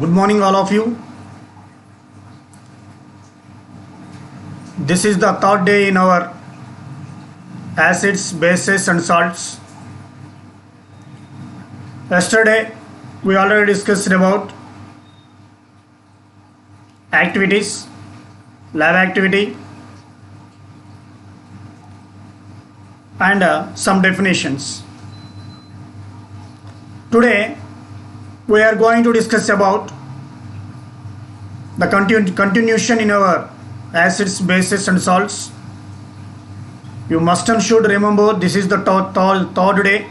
Good morning, all of you. This is the third day in our acids, bases, and salts. Yesterday, we already discussed about activities, lab activity, and some definitions. Today, we are going to discuss about the continuation in our acids, bases, and salts. You must and should remember this is the third day.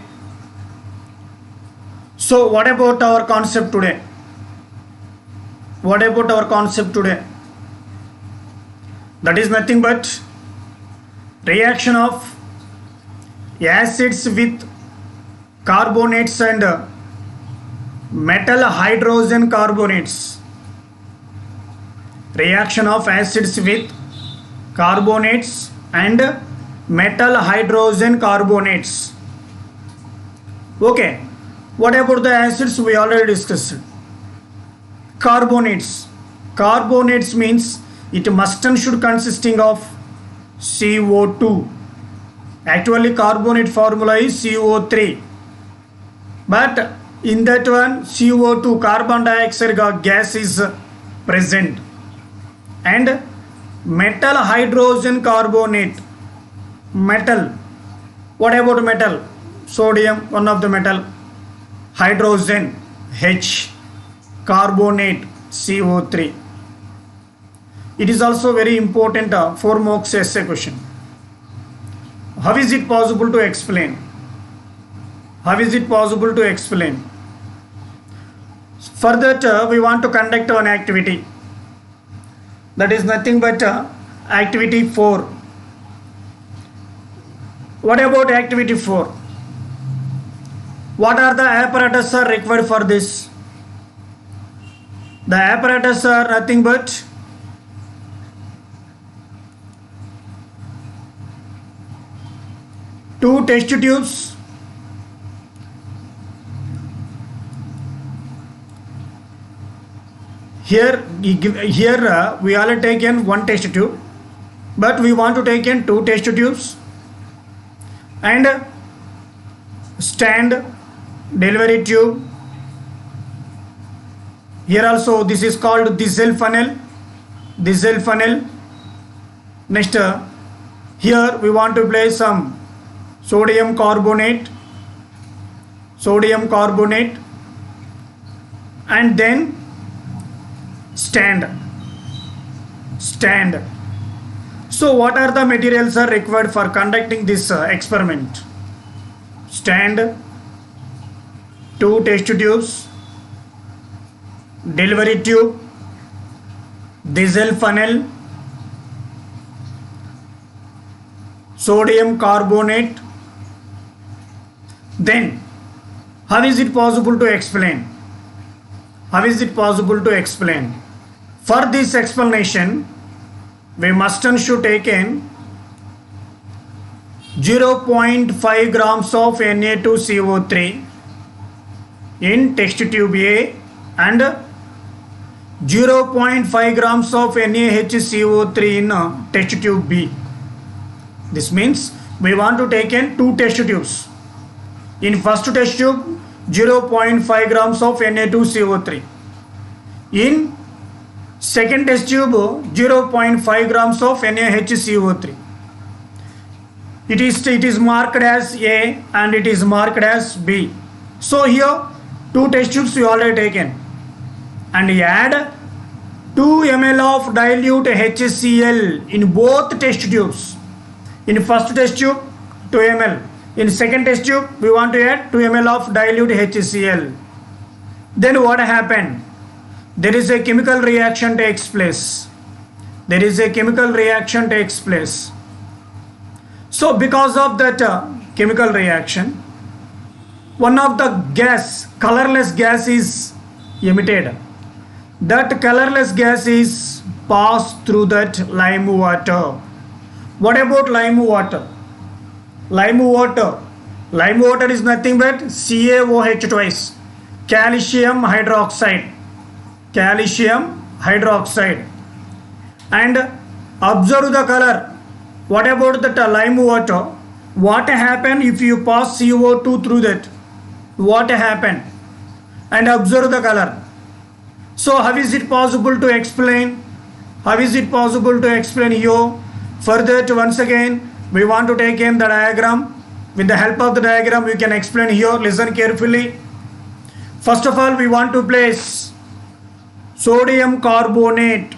So, what about our concept today? What about our concept today? That is nothing but reaction of acids with carbonates and metal hydrogen carbonates. Reaction of acids with carbonates and metal hydrogen carbonates. Okay, what about the acids? We already discussed. Carbonates means it must and should consisting of CO2. Actually, carbonate formula is CO3, but in that one CO2, carbon dioxide gas is present, and metal hydrogen carbonate. Metal, what about metal? Sodium, one of the metal, hydrogen H, carbonate CO3. It is also very important 4 marks essay question. How is it possible to explain? How is it possible to explain? For that, we want to conduct an activity. That is nothing but activity 4. What about activity 4? What are the apparatus are required for this? The apparatus are nothing but two test tubes, here we already taken one test tube, but we want to take in two test tubes and stand, delivery tube. Here also this is called diesel funnel. Next, here we want to place some sodium carbonate, and then stand. So what are the materials are required for conducting this experiment? Stand, two test tubes, delivery tube, diesel funnel, sodium carbonate. Then how is it possible to explain? For this explanation, we must and should take in 0.5 grams of Na2CO3 in test tube A and 0.5 grams of NaHCO3 in test tube B. This means we want to take in two test tubes. In first test tube, 0.5 grams of Na2CO3. In second test tube, 0.5 grams of NaHCO3. It is marked as A and it is marked as B. So here two test tubes we already taken, and add 2 ml of dilute HCl in both test tubes. In first test tube 2 ml. In second test tube we want to add 2 ml of dilute HCl. Then what happened? There is a chemical reaction takes place. So because of that chemical reaction, one of the gas, colorless gas is emitted. That colorless gas is passed through that lime water. What about lime water? Lime water is nothing but CaOH twice, calcium hydroxide. calcium hydroxide. And observe the color. What about that lime water? What happen if you pass CO2 through that? What happen? And observe the color. So how is it possible to explain? How is it possible to explain here? For that, once again, we want to take in the diagram. With the help of the diagram, we can explain here. Listen carefully. First of all, we want to place sodium carbonate.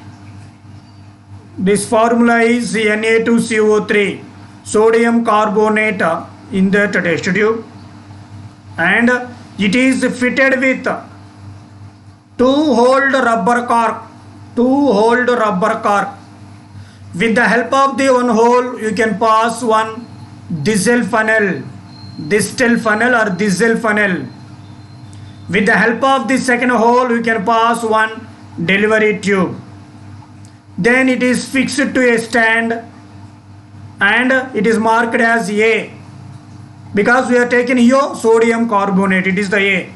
This formula is Na2CO3. Sodium carbonate in that test tube. And it is fitted with two-hole rubber cork. Two-hole rubber cork. With the help of the one hole, you can pass one distal funnel or distal funnel. With the help of the second hole, you can pass one delivery tube. Then it is fixed to a stand and it is marked as A, because we are taking here sodium carbonate, it is the A.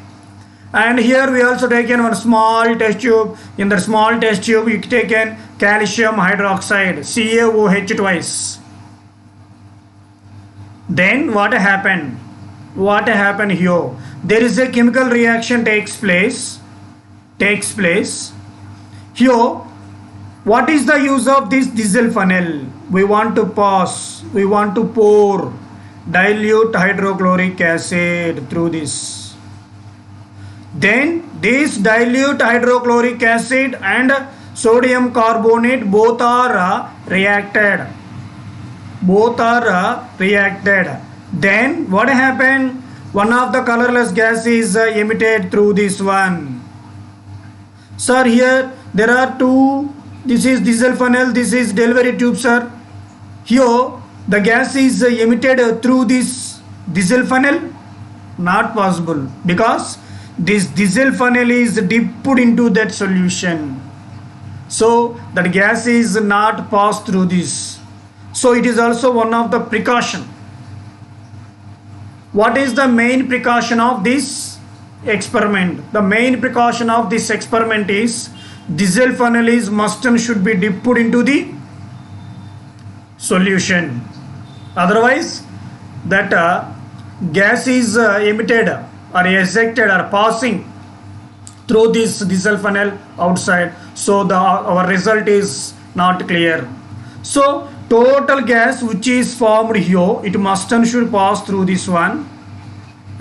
And here we also taken one small test tube. In the small test tube, we taken calcium hydroxide, CaOH twice. Then what happened? What happened here? There is a chemical reaction takes place. Here, what is the use of this diesel funnel? We want to pour dilute hydrochloric acid through this. Then this dilute hydrochloric acid and sodium carbonate both are reacted. Then what happened? One of the colorless gas is emitted through this one. Sir, here there are two. This is diesel funnel, this is delivery tube, sir. Here the gas is emitted through this diesel funnel. Not possible, because this diesel funnel is dipped into that solution. So that gas is not passed through this. So it is also one of the precaution. What is the main precaution of this experiment? The main precaution of this experiment is diesel funnel is must and should be dipped into the solution. Otherwise, that gas is emitted or ejected or passing through this diesel funnel outside. So our result is not clear. So total gas which is formed here, it must and should pass through this one,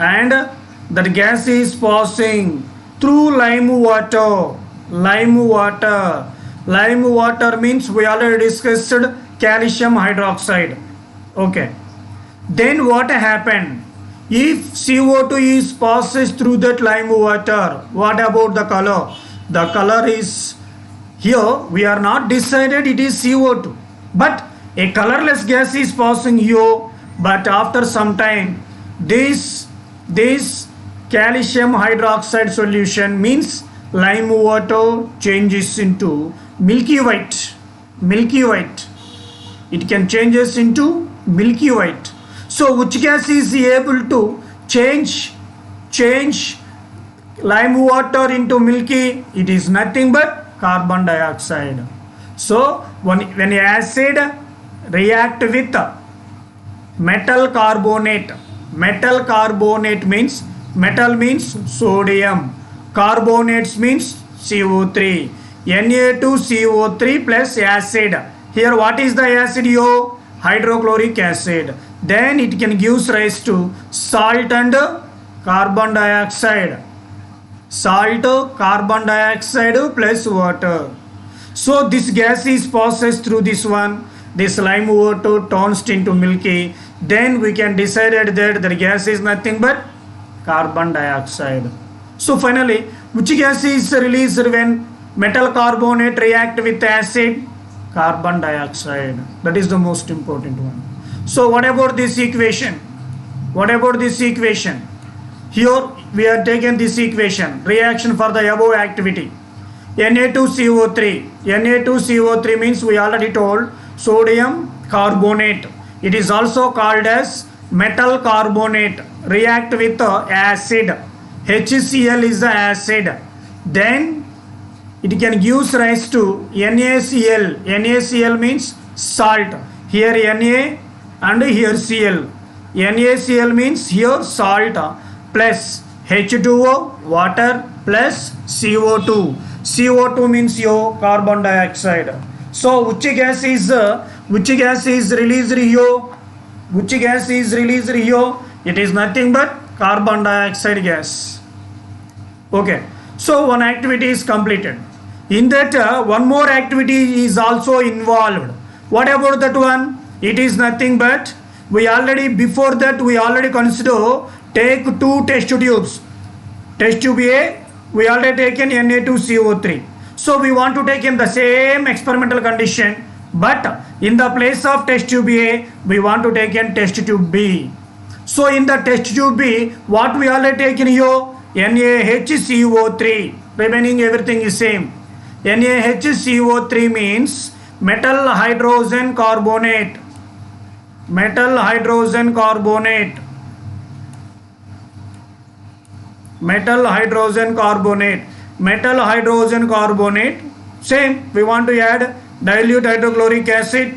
and that gas is passing through lime water. Lime water means we already discussed calcium hydroxide. Okay. Then what happened? If CO2 is passes through that lime water, what about the color? The color is here. We are not decided it is CO2, but a colorless gas is passing here. But after some time, this calcium hydroxide solution means lime water changes into milky white. It can changes into milky white. So which gas is able to change lime water into milky? It is nothing but carbon dioxide. So when acid react with metal carbonate means metal means sodium, carbonates means CO3, Na2CO3 plus acid. Here what is the acid here? Hydrochloric acid. Then it can give rise to salt and carbon dioxide. Salt, carbon dioxide plus water. So this gas is processed through this one. This lime water turns into milky. Then we can decide that the gas is nothing but carbon dioxide. So finally, which gas is released when metal carbonate react with acid? Carbon dioxide. That is the most important one. So what about this equation? Here we are taking this equation, reaction for the above activity. Na2CO3 means we already told sodium carbonate. It is also called as metal carbonate. React with acid. HCl is the acid. Then it can give rise to NaCl. NaCl means salt. Here Na and here Cl. NaCl means here salt plus H2O, water plus CO2. CO2 means your carbon dioxide. So which gas is released here? Which gas is released here? It is nothing but carbon dioxide gas. Okay. So one activity is completed. In that one more activity is also involved. What about that one? It is nothing but before that we already consider take two test tubes. Test tube A, we already taken Na2CO3. So we want to take in the same experimental condition, but in the place of test tube A, we want to take in test tube B. So in the test tube B, what we already taken here? NaHCO3. Remaining everything is same. NaHCO3 means metal hydrogen carbonate. Metal hydrogen carbonate. Metal hydrogen carbonate. Metal hydrogen carbonate. Same. We want to add dilute hydrochloric acid.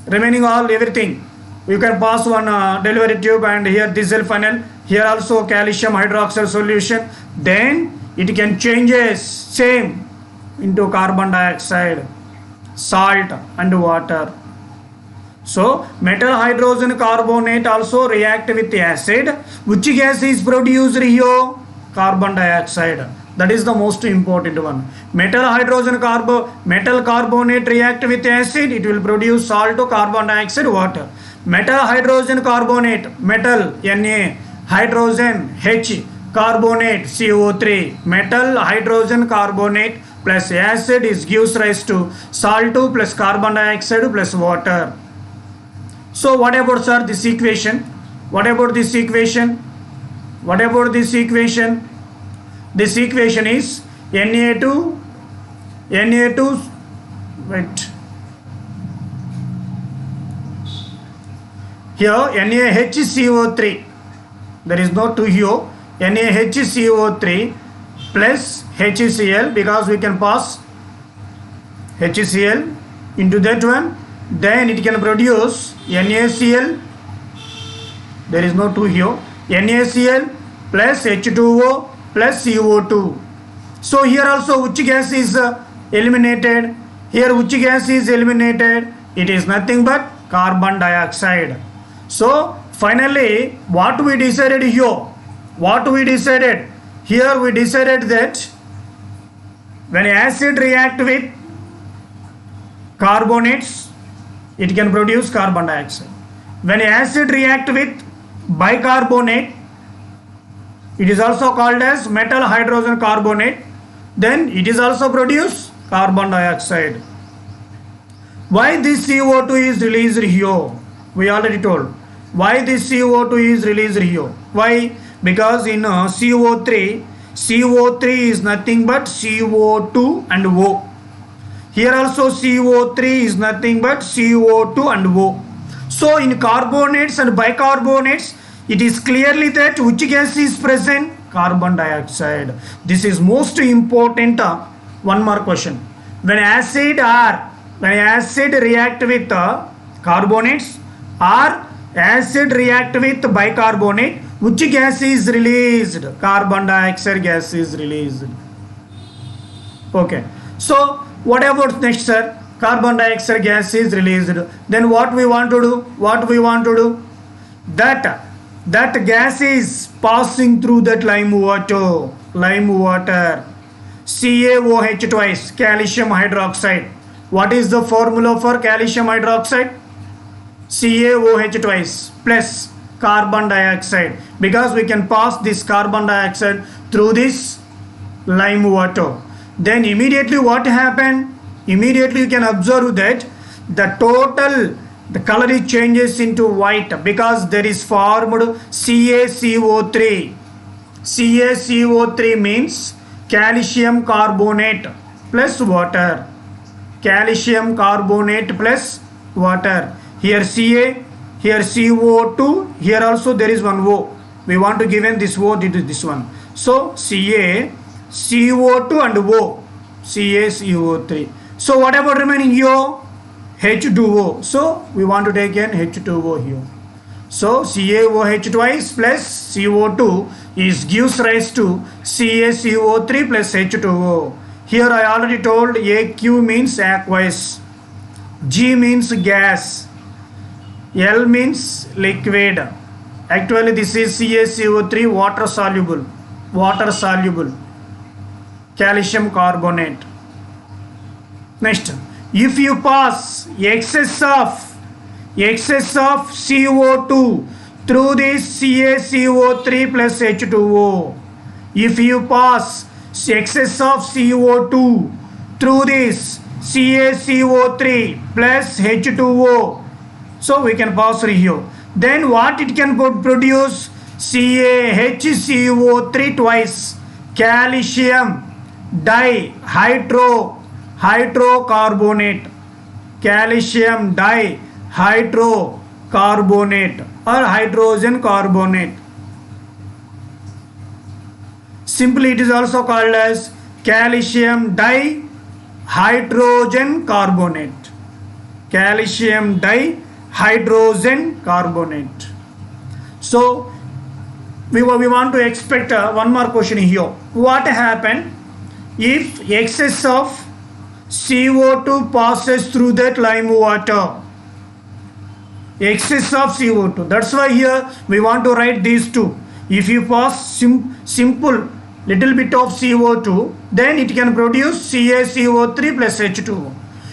Remaining all everything. You can pass one delivery tube and here diesel funnel. Here also calcium hydroxide solution. Then it can changes same into carbon dioxide, salt and water. So metal hydrogen carbonate also react with acid. Which gas is produced here? Carbon dioxide. That is the most important one. Metal carbonate react with acid. It will produce salt, carbon dioxide, water. Metal hydrogen carbonate, metal Na, hydrogen H, carbonate CO3. Metal hydrogen carbonate plus acid gives rise to salt plus carbon dioxide plus water. So what about sir this equation? What about this equation? What about this equation? This equation is Na2, wait. Here NaHCO3, there is no 2 here, NaHCO3 plus HCl, because we can pass HCl into that one, then it can produce NaCl, there is no 2 here, NaCl plus H2O plus CO2. So here also which gas is eliminated? Here which gas is eliminated? It is nothing but carbon dioxide. So finally what we decided here? What we decided? Here we decided that when acid react with carbonates, it can produce carbon dioxide. When acid react with bicarbonate, it is also called as metal hydrogen carbonate, then it is also produce carbon dioxide. Why this CO2 is released here? We already told. Why this CO2 is released here? Why? Because in CO3 is nothing but CO2 and O. Here also CO3 is nothing but CO2 and O. So in carbonates and bicarbonates, it is clearly that which gas is present? Carbon dioxide. This is most important. One more question. When acid react with carbonates or acid react with bicarbonate, which gas is released? Carbon dioxide gas is released. Okay. So what about next, sir? Carbon dioxide gas is released. Then what we want to do? What we want to do? That gas is passing through that lime water, CaOH twice, calcium hydroxide. What is the formula for calcium hydroxide? CaOH twice plus carbon dioxide, because we can pass this carbon dioxide through this lime water. Then immediately what happened? Immediately you can observe that the color is changes into white, because there is formed CaCO3. CaCO3 means calcium carbonate plus water. Calcium carbonate plus water. Here Ca, here CO2, here also there is one O. We want to give in this O, this one. So Ca, CO2 and O. CaCO3. So what about remaining here? H2O. So we want to take an H2O here. So CaOH twice plus CO2 gives rise to CaCO3 plus H2O. Here I already told AQ means aqueous, G means gas, L means liquid. Actually this is CaCO3 water soluble calcium carbonate. Next, if you pass excess of CO2 through this CaCO3 plus H2O, if you pass excess of CO2 through this CaCO3 plus H2O, so we can pass here, then what it can produce? CaHCO3 twice, calcium dihydrocarbonate, calcium dihydrocarbonate or hydrogen carbonate. Simply it is also called as calcium dihydrogen carbonate, calcium dihydrogen carbonate. So we want to expect one more question here. What happens if excess of CO2 passes through that lime water? Excess of CO2. That's why here we want to write these two. If you pass simple little bit of CO2, then it can produce CaCO3 plus H2O.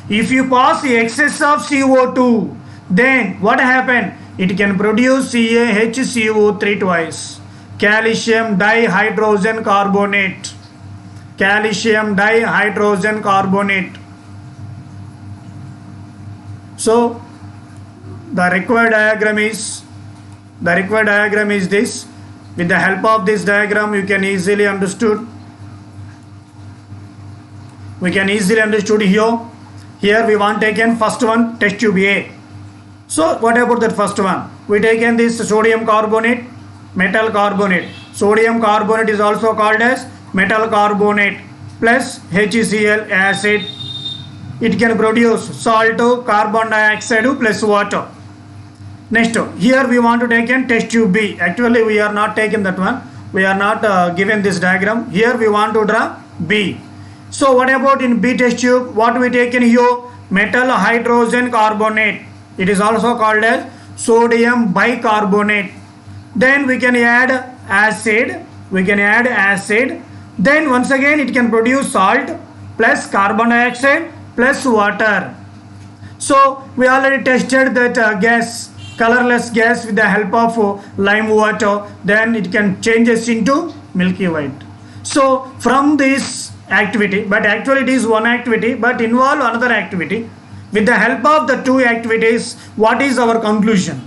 If you pass the excess of CO2, then what happens? It can produce CaHCO3 twice, calcium dihydrogen carbonate, calcium dihydrogen carbonate. So the required diagram is this. With the help of this diagram you can easily understood. We can easily understood here. Here we want taken first one, test tube A. So what about that first one? We taken this sodium carbonate, metal carbonate. Sodium carbonate is also called as metal carbonate plus HCl acid. It can produce salt, carbon dioxide plus water. Next, here we want to take in test tube B. Actually we are not taking that one. We are not given this diagram. Here we want to draw B. So what about in B test tube? What we take in here? Metal hydrogen carbonate. It is also called as sodium bicarbonate. Then we can add acid. Then once again it can produce salt plus carbon dioxide plus water. So we already tested that gas, colorless gas, with the help of lime water. Then it can changes into milky white. So from this activity, but actually it is one activity but involve another activity. With the help of the two activities, what is our conclusion?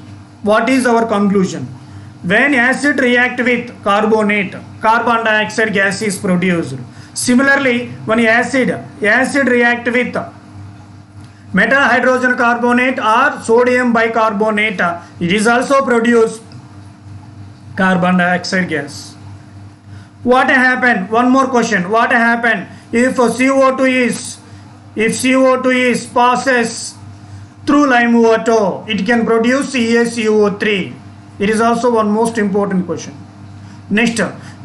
When acid react with carbonate, carbon dioxide gas is produced. Similarly, when acid react with metal hydrogen carbonate or sodium bicarbonate, it is also produced carbon dioxide gas. What happened? One more question. What happened if CO2 is passes through lime water? It can produce CaCO3. It is also one most important question. Next,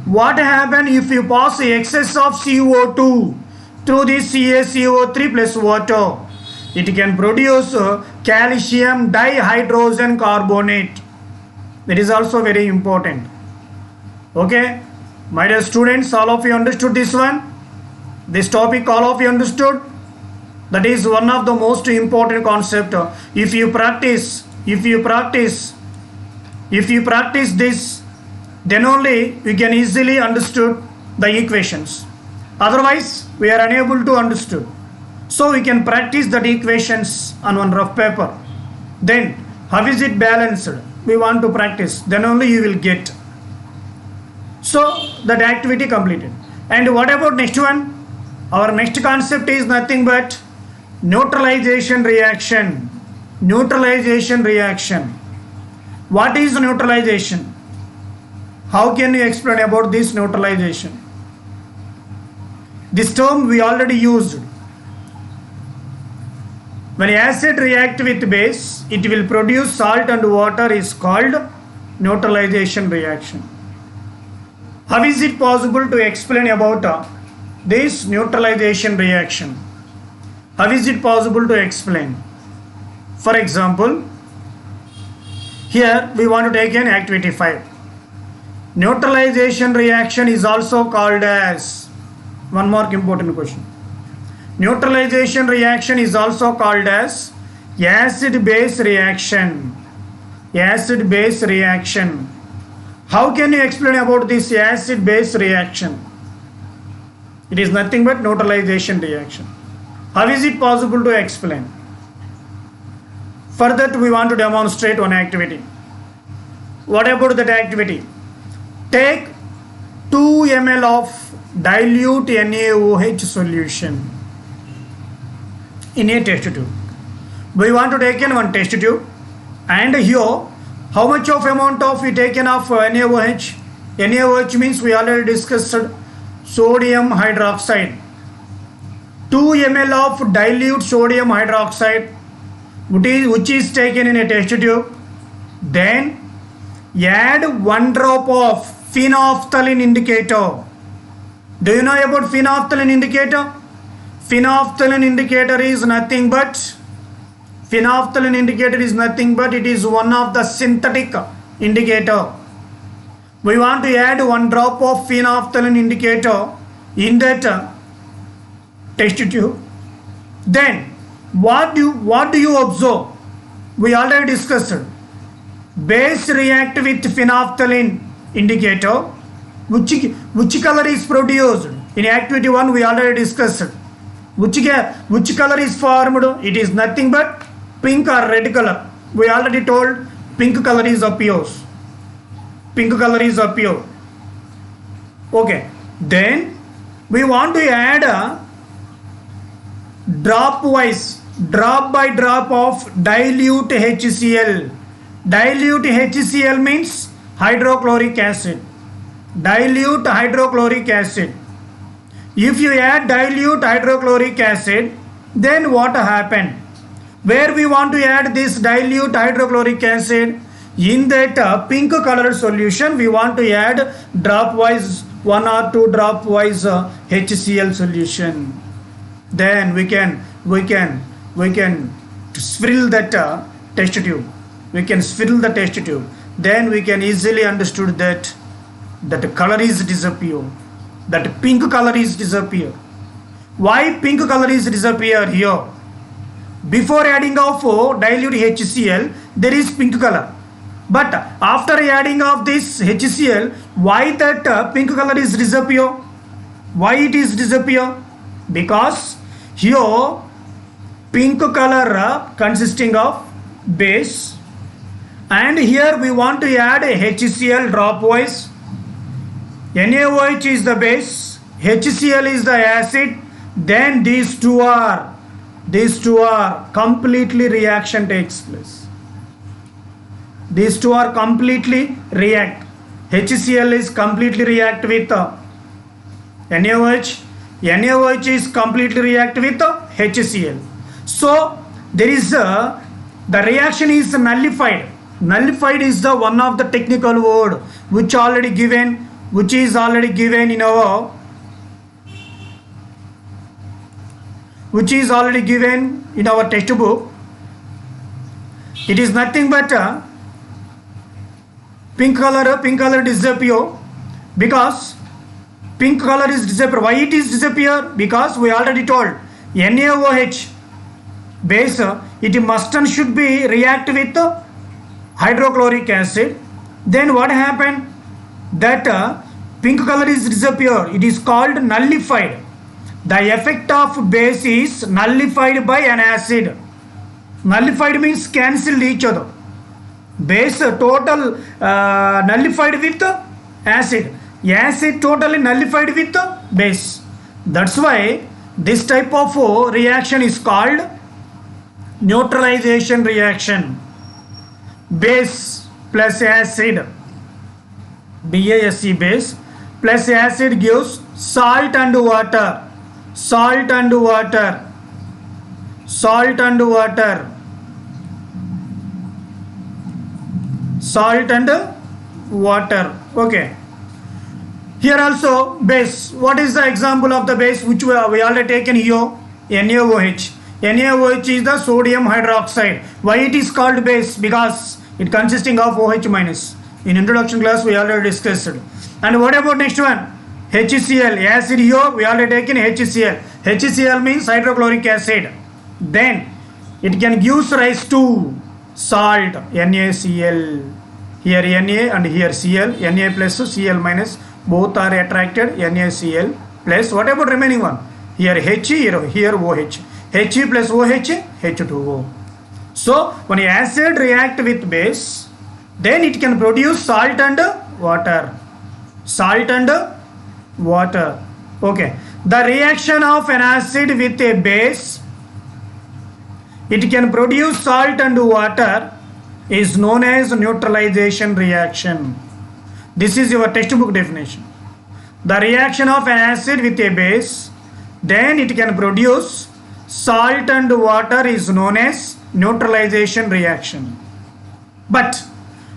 what happens if you pass the excess of CO2 through this CaCO3 plus water? It can produce calcium dihydrogen carbonate. That is also very important. Okay, my dear students, all of you understood this one? This topic all of you understood? That is one of the most important concept. If you practice this, then only you can easily understood the equations. Otherwise we are unable to understood. So we can practice that equations on one rough paper. Then how is it balanced? We want to practice, then only you will get. So that activity completed. And what about next one? Our next concept is nothing but neutralization reaction. What is neutralization? How can you explain about this neutralization? This term we already used. When acid react with base, it will produce salt and water is called neutralization reaction. How is it possible to explain about this neutralization reaction? How is it possible to explain? For example, here we want to take an activity 5. Neutralization reaction is also called as, one more important question. Neutralization reaction is also called as acid-base reaction. Acid-base reaction. How can you explain about this acid-base reaction? It is nothing but neutralization reaction. How is it possible to explain? For that we want to demonstrate one activity. What about that activity? Take 2 ml of dilute NaOH solution in a test tube. We want to take in one test tube, and here how much of amount of we taken of NaOH? NaOH means we already discussed sodium hydroxide. 2 ml of dilute sodium hydroxide which is taken in a test tube. Then add 1 drop of phenolphthalein indicator. Do you know about phenolphthalein indicator? Phenolphthalein indicator is nothing but it is one of the synthetic indicator. We want to add 1 drop of phenolphthalein indicator in that test tube. Then what do you observe? We already discussed. Base react with phenolphthalein indicator. Which color is produced? In activity 1 we already discussed. Which color is formed? It is nothing but pink or red color. We already told pink color is appears. Pink color is appear. Okay. Then we want to add a drop by drop of dilute HCl. Dilute HCl means hydrochloric acid. Dilute hydrochloric acid. If you add dilute hydrochloric acid, then what happened? Where we want to add this dilute hydrochloric acid? In that pink colored solution, we want to add drop wise 1 or 2 drop wise HCl solution. Then we can swirl that test tube. We can swirl the test tube. Then we can easily understood that color is disappear. That pink color is disappear. Why pink color is disappear here? Before adding of dilute HCl, there is pink color. But after adding of this HCl, why that pink color is disappear? Why it is disappear? Because here pink color consisting of base, and here we want to add a HCl dropwise. NaOH is the base, HCl is the acid. Then these two are completely reaction takes place. These two are completely react. HCl is completely react with NaOH. NaOH is completely react with HCl. So there is the reaction is nullified. Nullified is the one of the technical word which is already given in our textbook. It is nothing but pink color disappear, because pink color is disappear. Why it is disappear? Because we already told NaOH base it must and should be react with hydrochloric acid. Then what happened? That pink color is disappear. It is called nullified. The effect of base is nullified by an acid. Nullified means cancelled each other. Base total nullified with acid. Acid totally nullified with base. That's why this type of reaction is called neutralization reaction. Base plus acid, BASE base plus acid gives salt and water. salt and water, salt and water, salt and water. Okay. Here also base. What is the example of the base which we already taken here? NaOH. NaOH is the sodium hydroxide. Why it is called base? Because it consisting of OH minus. In introduction class we already discussed. And what about next one? HCl. Acid here we already taken HCl. HCl means hydrochloric acid. Then it can give rise to salt, NaCl. Here Na and here Cl. Na plus Cl minus, both are attracted, NaCl plus. What about remaining one? Here H, here OH. H plus OH, H2O. So when acid react with base, then it can produce salt and water. Salt and water. Okay. The reaction of an acid with a base, it can produce salt and water, is known as neutralization reaction. This is your textbook definition. The reaction of an acid with a base, then it can produce salt and water, is known as neutralization reaction. But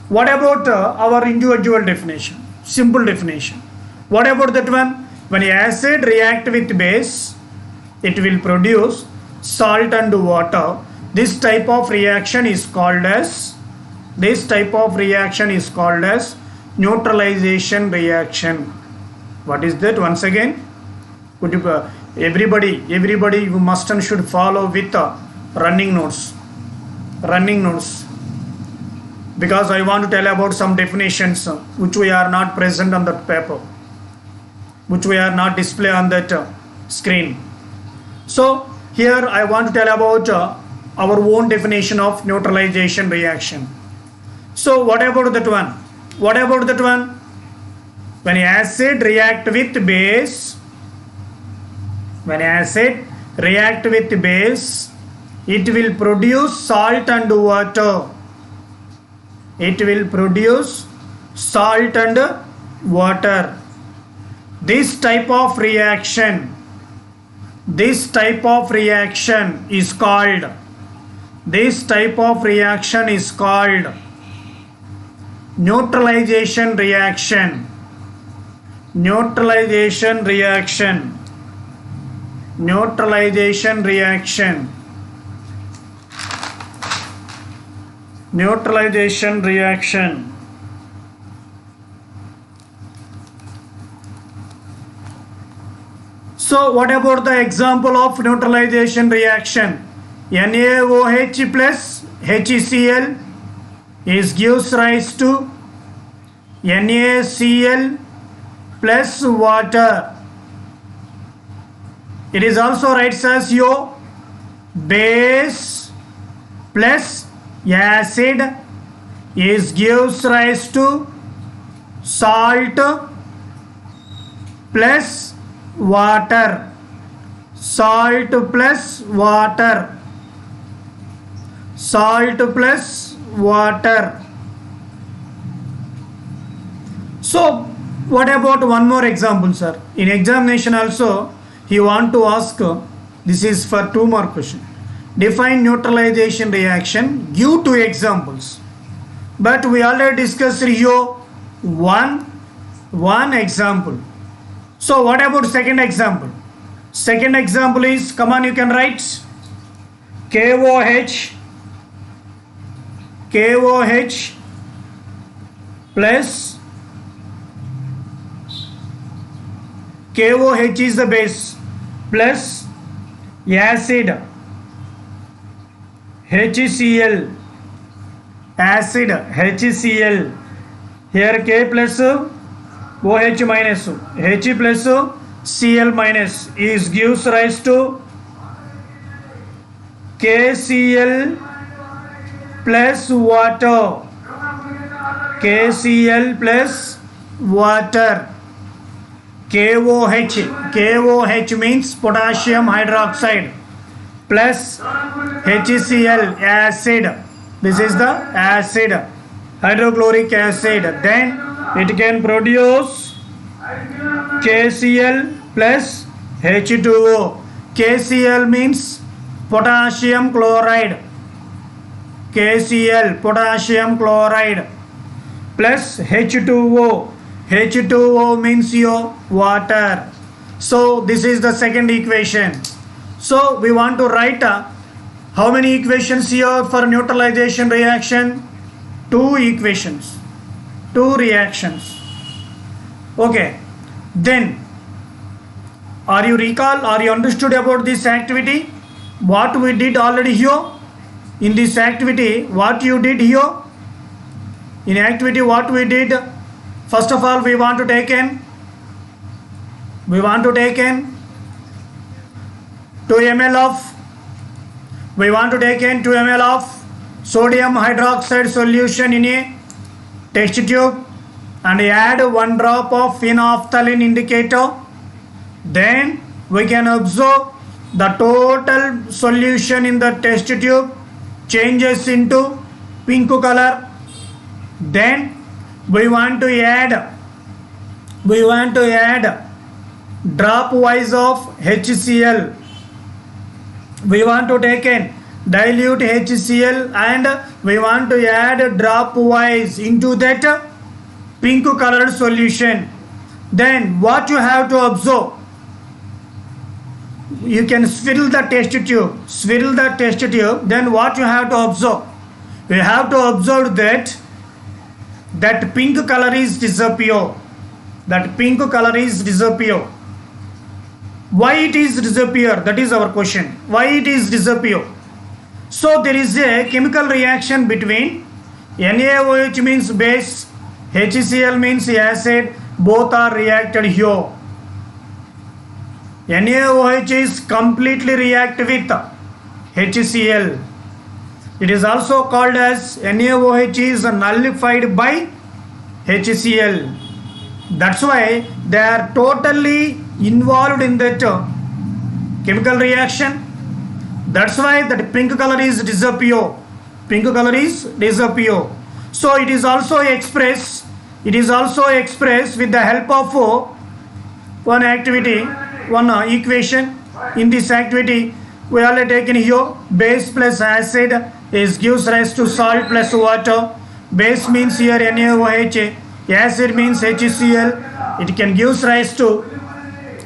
what about our individual definition? Simple definition. What about that one? When acid react with base, it will produce salt and water. This type of reaction is called as neutralization reaction. What is that? Once again, could you, everybody you must and should follow with running notes, because I want to tell about some definitions which we are not present on that paper, which we are not display on that screen. So here I want to tell about our own definition of neutralization reaction. So what about that one? When acid react with base, it will produce salt and water. This type of reaction is called neutralization reaction. Neutralization reaction. So what about the example of neutralization reaction? NaOH plus HCl gives rise to NaCl plus water. It is also writes as your base plus acid gives rise to salt plus water. So what about one more example, sir? In examination also he want to ask, this is for 2 more question. Define neutralization reaction, give 2 examples. But we already discussed here one example. So what about second example? Second example is, come on, you can write KOH plus KOH is the base plus acid HCl, here K plus OH minus, H plus Cl minus gives rise to KCl plus water. KOH means potassium hydroxide plus HCl, acid. This is the acid, hydrochloric acid. Then it can produce KCl plus H2O. KCl means potassium chloride. KCl, potassium chloride, plus H2O. H2O means your water. So this is the second equation. So we want to write how many equations here for neutralization reaction? 2 equations, 2 reactions. Okay, then are you understood about this activity? What we did already here? In this activity, what you did here? In activity, what we did? First of all, we want to take in 2 ml of sodium hydroxide solution in a test tube and add 1 drop of phenolphthalein indicator. Then we can observe the total solution in the test tube changes into pink color. Then we want to add drop wise of HCl. We want to take in dilute HCl and we want to add drop wise into that pink colored solution. Then what you have to observe? You can swirl the test tube. Then what you have to observe? You have to observe that pink color is disappear. Why it is disappear? That is our question. Why it is disappear? So there is a chemical reaction between NaOH means base, HCl means acid. Both are reacted here. NaOH is completely react with HCl. It is also called as NaOH is nullified by HCl. That's why they are totally involved in that chemical reaction. That's why that pink color is disappear. So it is also expressed with the help of one equation. In this activity we already taken here base plus acid gives rise to salt plus water. Base means here NaOH, acid means HCl. It can give rise to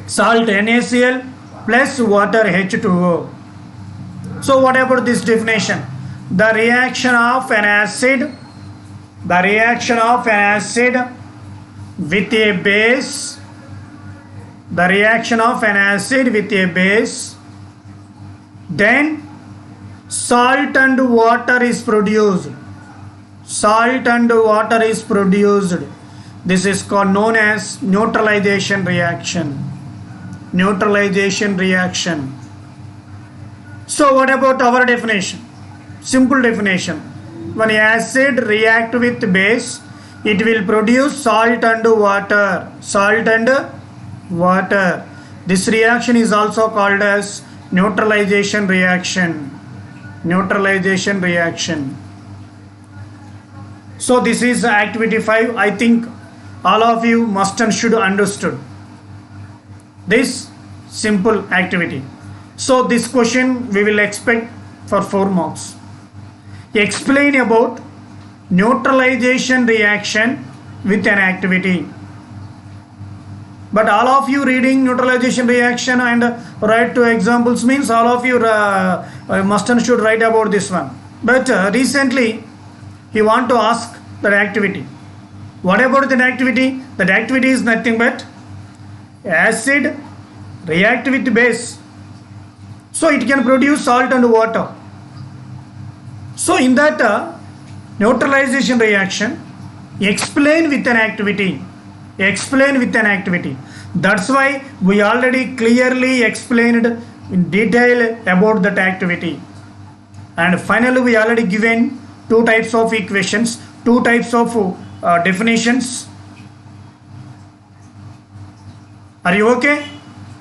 salt NaCl plus water H2O. So what about this definition? The reaction of an acid with a base, then salt and water is produced. This is known as neutralization reaction. So what about our definition? Simple definition. When acid react with base, it will produce salt and water. This reaction is also called as neutralization reaction. So this is activity 5. I think all of you must and should understood this simple activity. So this question we will expect for 4 marks. Explain about neutralization reaction with an activity. But all of you reading neutralization reaction and write 2 examples means all of you must and should write about this one. But recently he want to ask that activity. What about that activity? That activity is nothing but acid react with base. So it can produce salt and water. So in that neutralization reaction, explain with an activity. That's why we already clearly explained in detail about that activity. And finally we already given 2 types of equations, 2 types of definitions. Are you okay?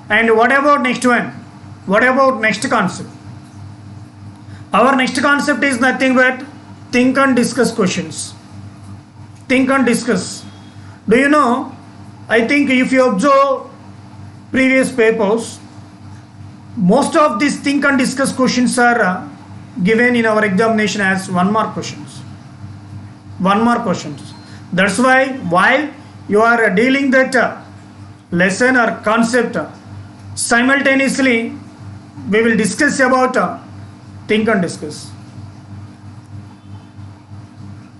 And what about next one? What about next concept? Our next concept is nothing but think and discuss questions. Think and discuss. Do you know, I think if you observe previous papers, most of these think and discuss questions are given in our examination as 1 mark questions. 1 mark questions. That's why while you are dealing that lesson or concept, simultaneously we will discuss about think and discuss.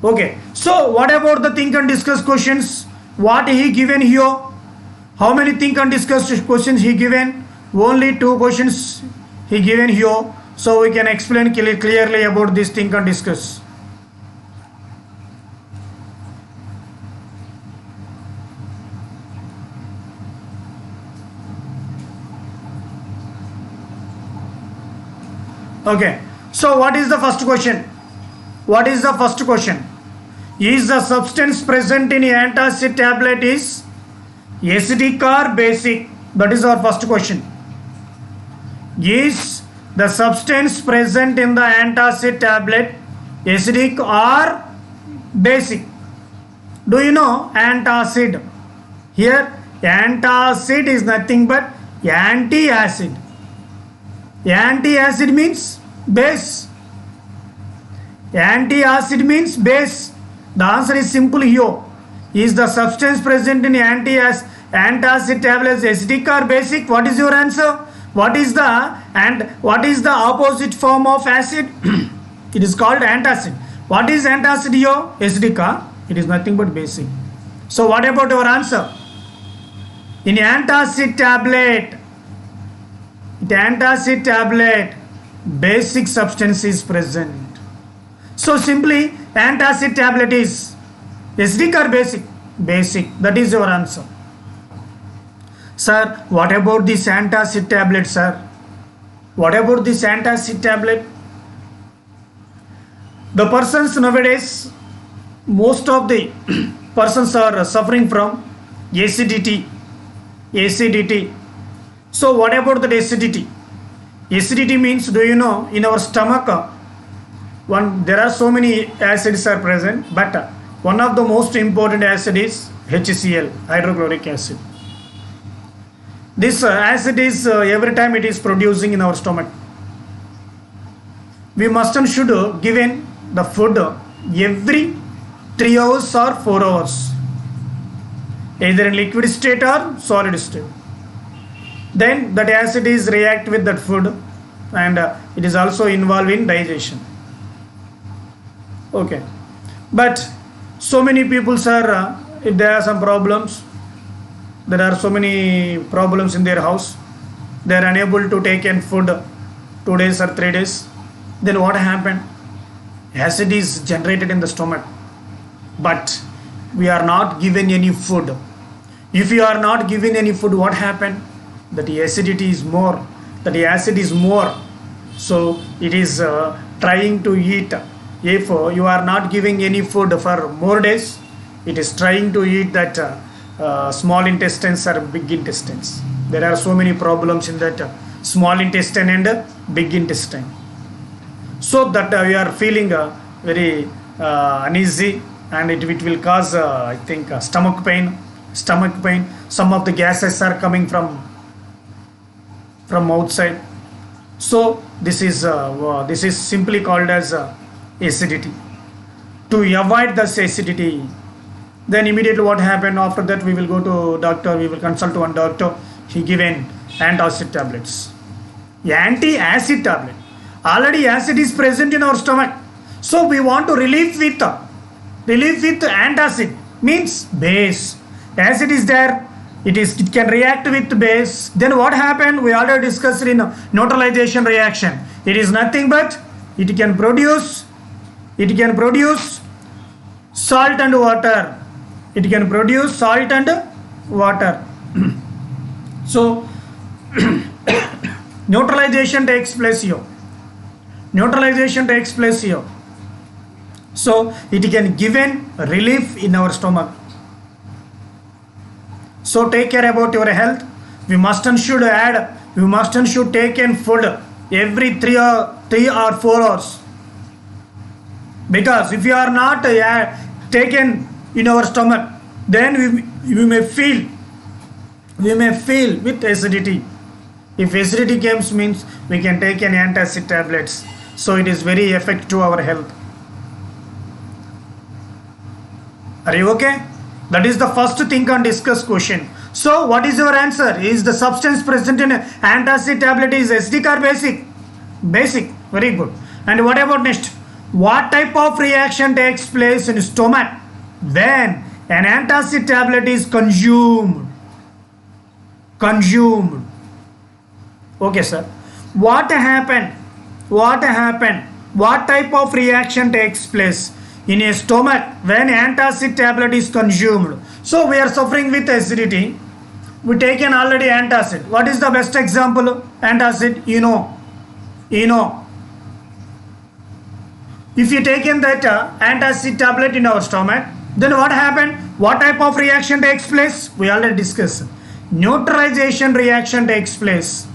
Okay, so what about the think and discuss questions? What he given here? How many think and discuss questions he given? Only 2 questions he given here. So we can explain clearly about this think and discuss. Okay, so what is the first question? What is the first question? Is the substance present in antacid tablet is acidic or basic? That is our first question. Is the substance present in the antacid tablet acidic or basic? Do you know antacid? Here antacid is nothing but anti-acid. Anti-acid means base. Anti-acid means base. The answer is simple here. Is the substance present in antacid tablets acidic or basic? What is your answer? What is the opposite form of acid? It is called antacid. What is antacid here? Acidic. It is nothing but basic. So what about your answer? In antacid tablet, basic substance is present. So simply antacid tablet is acidic or basic? Basic. That is your answer. Sir, what about this antacid tablet, sir? What about this antacid tablet? The persons nowadays, most of the persons are suffering from acidity. So what about the acidity? Acidity means, do you know, in our stomach, there are so many acids are present, but one of the most important acid is HCl, hydrochloric acid. This acid is every time it is producing in our stomach. We must and should given the food every 3 hours or 4 hours, either in liquid state or solid state. Then that acid is react with that food, and it is also involved in digestion. Okay, but so many people are if there are some problems, there are so many problems in their house, they are unable to take in food 2 days or 3 days. Then what happened? Acid is generated in the stomach, but we are not given any food. If you are not given any food, what happened? That the acidity is more, that the acid is more, so it is trying to eat. If you are not giving any food for more days, it is trying to eat that small intestines or big intestines. There are so many problems in that small intestine and big intestine, so that we are feeling very uneasy, and it will cause I think stomach pain. Some of the gases are coming from outside. So this is simply called as acidity. To avoid this acidity, then immediately what happened after that, we will go to doctor, we will consult one doctor. He given antacid tablets. Anti-acid tablet. Already acid is present in our stomach, so we want to relieve with antacid, means base. Acid is there, it can react with base. Then what happened? We already discussed in neutralization reaction. It is nothing but it can produce salt and water. It can produce salt and water. So neutralization takes place here. So it can given relief in our stomach. So take care about your health. We must and should take in food every 3 or 4 hours. Because if you are not taken in our stomach, then we may feel with acidity. If acidity comes means we can take an antacid tablets. So it is very effective to our health. Are you okay? That is the first think and discuss question. So what is your answer? Is the substance present in antacid tablet is acidic or basic? Basic. Very good. And what about next? What type of reaction takes place in stomach when an antacid tablet is consumed? Consumed. Okay, sir. What happened? What happened? What type of reaction takes place in a stomach when antacid tablet is consumed? So we are suffering with acidity. We taken already antacid. What is the best example? Antacid, you know. If you taken that antacid tablet in our stomach, then what happened? What type of reaction takes place? We already discussed. Neutralization reaction takes place.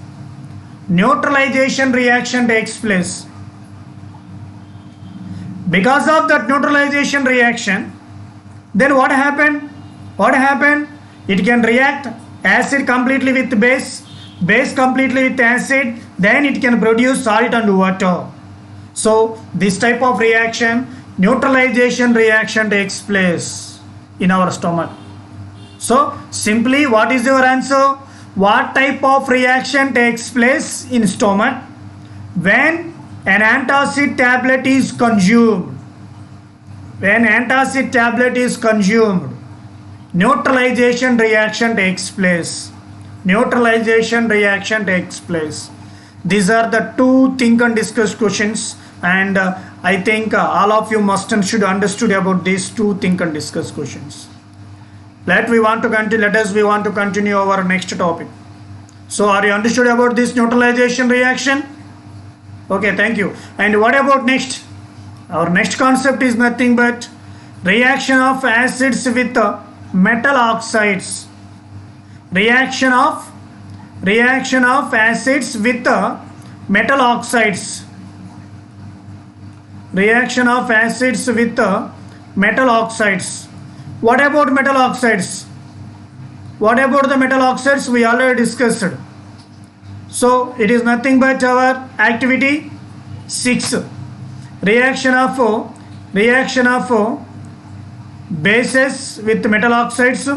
Neutralization reaction takes place. Because of that neutralization reaction, then what happened? What happened? It can react acid completely with base, base completely with acid, then it can produce salt and water. So this type of reaction, neutralization reaction takes place in our stomach. So simply what is your answer? What type of reaction takes place in stomach when an antacid tablet is consumed? When antacid tablet is consumed, neutralization reaction takes place. Neutralization reaction takes place. These are the two think and discuss questions, and I think all of you must and should understood about these two think and discuss questions. Let us want to continue our next topic. So are you understood about this neutralization reaction? Okay, thank you. And what about next? Our next concept is nothing but reaction of acids with metal oxides. Reaction of acids with metal oxides. Reaction of acids with metal oxides. What about metal oxides? What about the metal oxides? We already discussed. So it is nothing but our activity 6. Reaction of bases with metal oxides.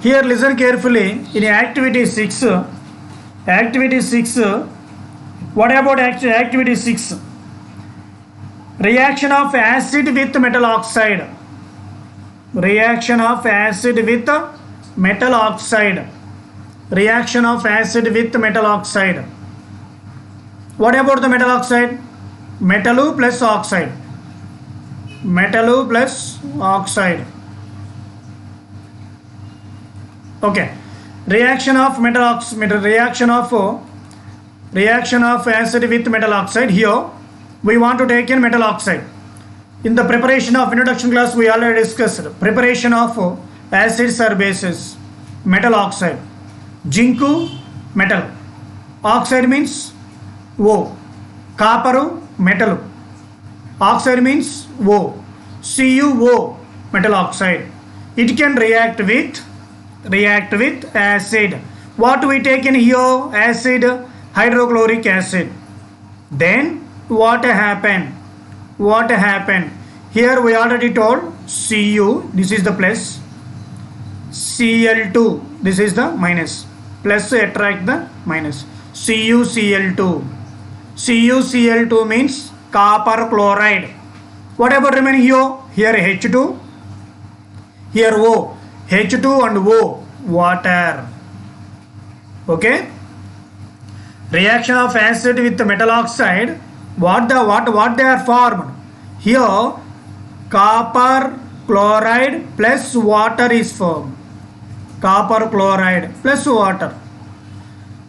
Here listen carefully. In activity 6, what about activity 6? Reaction of acid with metal oxide. Reaction of acid with metal oxide. Reaction of acid with metal oxide. What about the metal oxide? Metal plus oxide. Metal plus oxide. Okay. Reaction of reaction of acid with metal oxide. Here we want to take in metal oxide. In the preparation of introduction class we already discussed preparation of acids or bases. Metal oxide. Zinc metal. Oxide means O. Copper metal. Oxide means O. CuO metal oxide. It can react with acid. What we take in here? Acid, hydrochloric acid. Then what happened? Here we already told Cu, this is the plus, Cl2, this is the minus, plus attract the minus. CuCl2. CuCl2 means copper chloride. What about remaining here? Here H2, here O. H2 and O, water. Okay. Reaction of acid with metal oxide. What they are formed? Here copper chloride plus water is formed. Copper chloride plus water.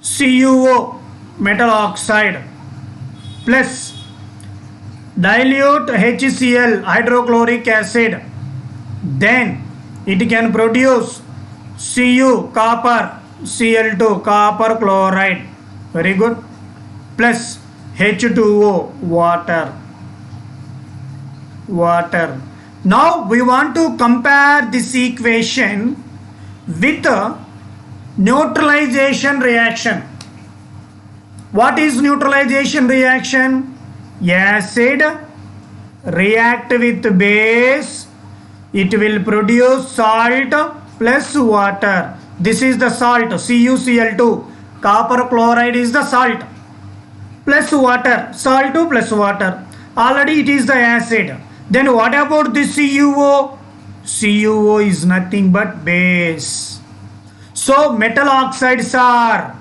CuO metal oxide. plus dilute HCl, hydrochloric acid, then it can produce Cu, copper, Cl2, copper chloride, very good, plus H2O, water. Now we want to compare this equation with a neutralization reaction. What is neutralization reaction? Acid react with base, it will produce salt plus water. This is the salt, CuCl2. Copper chloride is the salt plus water, salt plus water. Already it is the acid. Then what about this CuO? CuO is nothing but base. So metal oxides are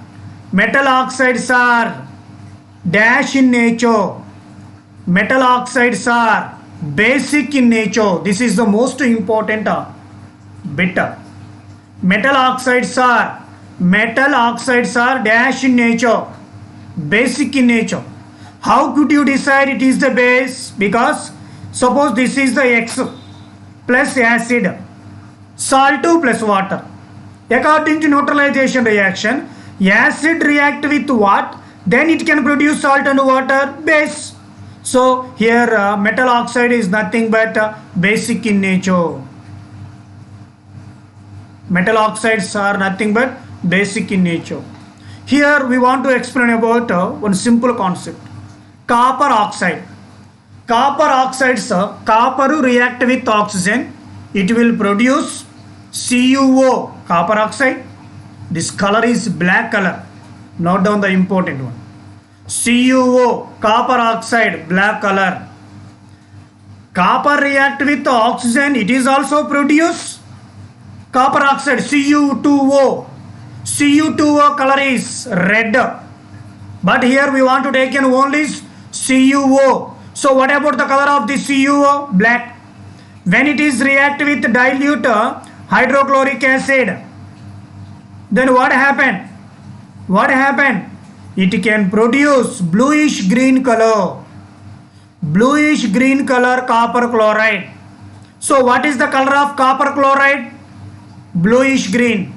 dash in nature. Metal oxides are basic in nature. This is the most important bit. Metal oxides are dash in nature, basic in nature. How could you decide it is the base? Because suppose this is the X plus acid, salt plus water. According to neutralization reaction, acid react with what? Then it can produce salt and water, base. So here metal oxide is nothing but basic in nature. Metal oxides are nothing but basic in nature. Here we want to explain about one simple concept. Copper oxide. Copper oxides, copper react with oxygen. It will produce CuO, copper oxide. This color is black color. Note down the important one. CuO, copper oxide, black color. Copper react with oxygen, it is also produce copper oxide, Cu2O. Cu2O color is red. But here we want to take in only CuO. So what about the color of the CuO? Black. When it is react with dilute hydrochloric acid, then what happened? It can produce bluish green color copper chloride. So what is the color of copper chloride? Bluish green.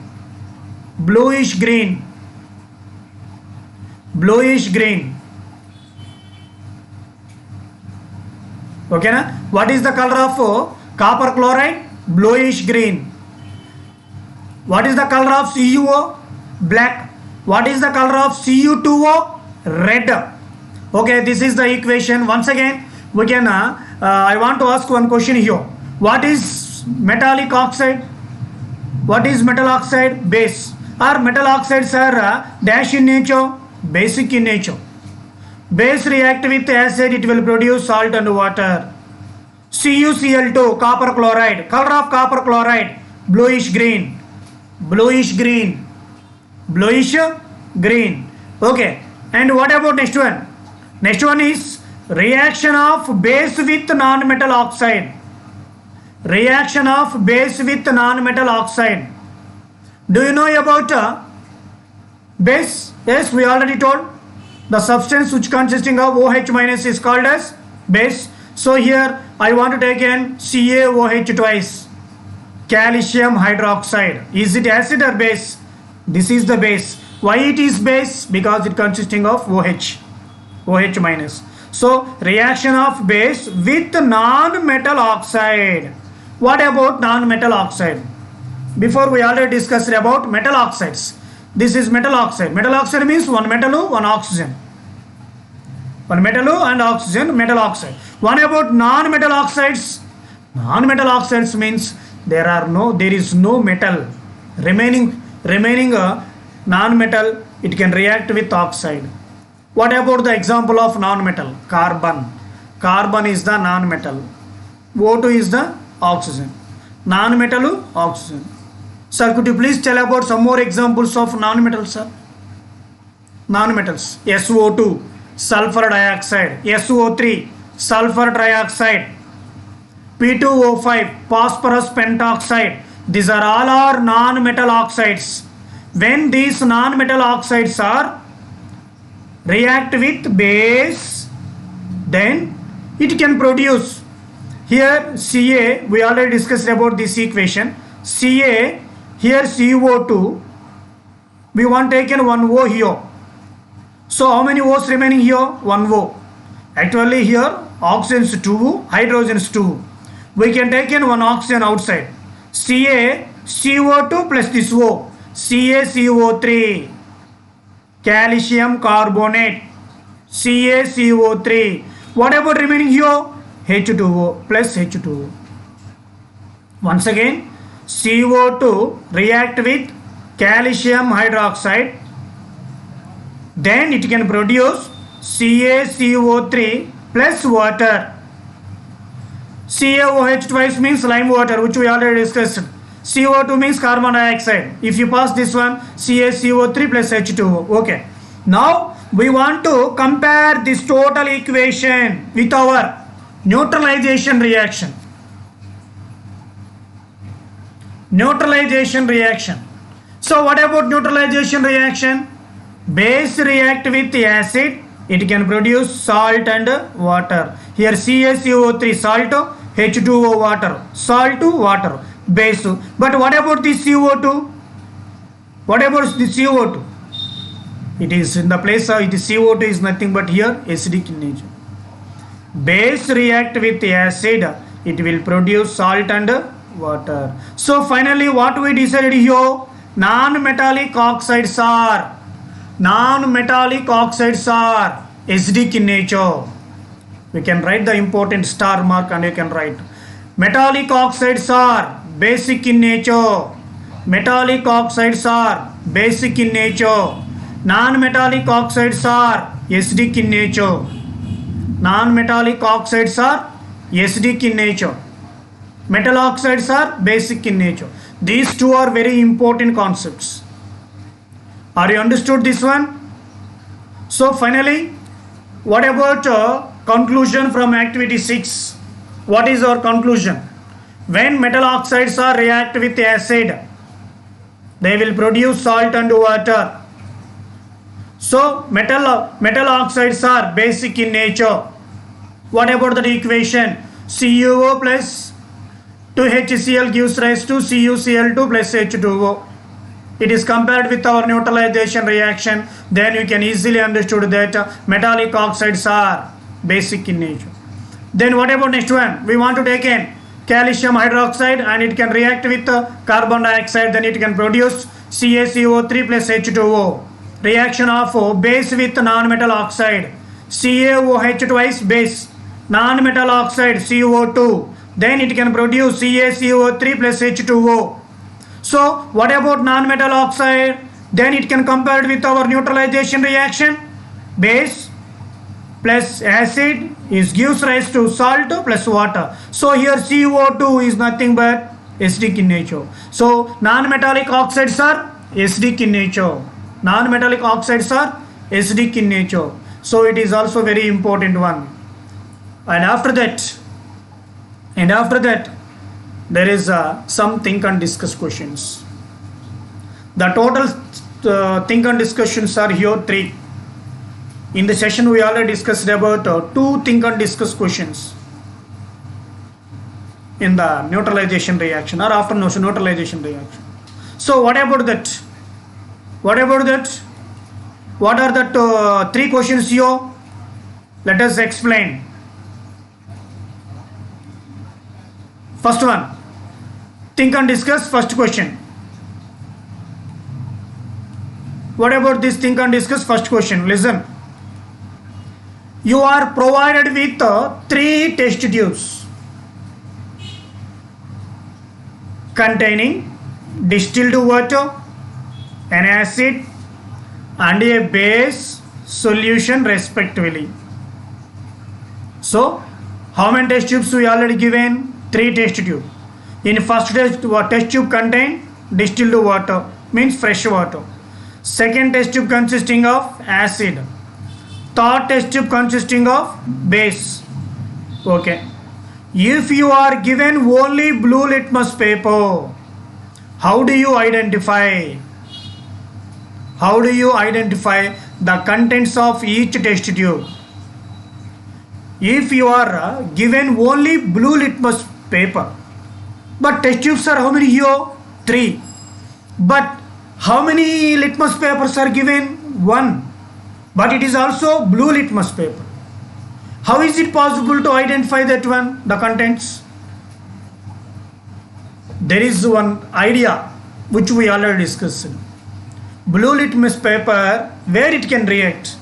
Okay na? What is the color of copper chloride? Bluish green. What is the color of CuO? Black. What is the color of Cu2O? Red. Okay, this is the equation. Once again, we can I want to ask one question here. What is metallic oxide? What is metal oxide? Base. Or metal oxides are dash in nature, basic in nature. Base react with acid, it will produce salt and water. CuCl2, copper chloride. Color of copper chloride? Bluish green. Okay. And what about next one? Next one is reaction of base with non-metal oxide. Do you know about base? Yes, we already told. The substance which consisting of OH minus is called as base. So here I want to take in CaOH twice. Calcium hydroxide. Is it acid or base? This is the base. Why it is base? Because it consisting of OH minus. So reaction of base with non-metal oxide. What about non-metal oxide? Before we already discussed about metal oxides. This is metal oxide. Metal oxide means one metal, one oxygen. One metal and oxygen, metal oxide. What about non-metal oxides? Non-metal oxides means there is no metal remaining non-metal. It can react with oxide. What about the example of non-metal? Carbon. Carbon is the non-metal. O2 is the oxygen. Non-metal, oxygen. Sir, could you please tell about some more examples of non-metals, sir? Non-metals. SO2, sulfur dioxide. SO3, sulfur trioxide. P2O5, phosphorus pentoxide. These are all our non-metal oxides. When these non-metal oxides are react with base, then it can produce. Here Ca, we already discussed about this equation. Ca, here CO2, we want taken 1 O here. So how many O's remaining here? 1 O. Actually here oxygen is 2, hydrogen is 2. We can take in 1 oxygen outside. Ca CO2 plus this O, CaCO3, calcium carbonate, CaCO3. What about remaining here? H2O plus H2O. Once again, CO2 react with calcium hydroxide, then it can produce CaCO3 plus water. CaOH twice means lime water, which we already discussed. CO2 means carbon dioxide. If you pass this one, CaCO3 plus H2O. Okay. Now we want to compare this total equation with our neutralization reaction. Neutralization reaction. So what about neutralization reaction? Base react with acid, it can produce salt and water. Here CaCO3 salt, H2O water, salt to water, base. But what about the CO2? What about the CO2? It is in the place of it is CO2 is nothing but here acidic in nature. Base react with acid, it will produce salt and water. So finally what we decided here? Non-metallic oxides are acidic in nature. We can write the important star mark and you can write metallic oxides are basic in nature. Metallic oxides are basic in nature. Non-metallic oxides are acidic in nature. Non-metallic oxides are acidic in nature. Metal oxides are basic in nature. These two are very important concepts. Are you understood this one? So finally, what about conclusion from activity 6? What is our conclusion? When metal oxides are react with acid, they will produce salt and water. So metal oxides are basic in nature. What about the equation? CuO plus 2HCl gives rise to CuCl2 plus H2O. It is compared with our neutralization reaction. Then you can easily understood that metallic oxides are basic in nature. Then what about next one? We want to take in calcium hydroxide and it can react with carbon dioxide. Then it can produce CaCO3 plus H2O. Reaction of base with non-metal oxide. CaOH twice base. Non-metal oxide CO2. Then it can produce CaCO3 plus H2O. So what about non-metal oxide? Then it can compare with our neutralization reaction. Base plus acid gives rise to salt plus water. So here CO2 is nothing but acidic in nature. So non-metallic oxides are acidic in nature. Non-metallic oxides are acidic in nature. So it is also very important one. And after that there is some think and discuss questions. The total think and discussions are here 3. In the session we already discussed about 2 think and discuss questions in the neutralization reaction or after neutralization reaction. So what about that? What are that 3 questions here? Let us explain. First one, think and discuss. First question. What about this think and discuss? First question. Listen. You are provided with 3 test tubes containing distilled water, an acid and a base solution respectively. So how many test tubes we already given? 3 test tube. In first test tube contain distilled water, means fresh water. Second test tube consisting of acid. Third test tube consisting of base. Okay. If you are given only blue litmus paper, how do you identify the contents of each test tube? if you are given only blue litmus paper, but test tubes are how many here? 3. But how many litmus papers are given? 1. But it is also blue litmus paper. How is it possible to identify that one, the contents? There is one idea which we already discussed. Blue litmus paper, where it can react?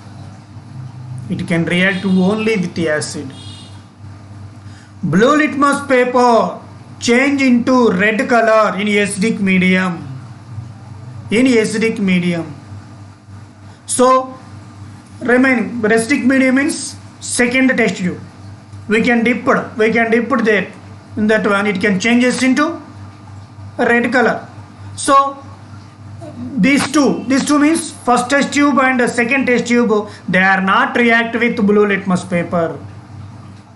It can react only with the acid. Blue litmus paper change into red color in acidic medium. In acidic medium. So remaining acidic medium means second test tube. We can dip that in that one. It can changes into a red color. So these two means first test tube and second test tube, they are not react with blue litmus paper.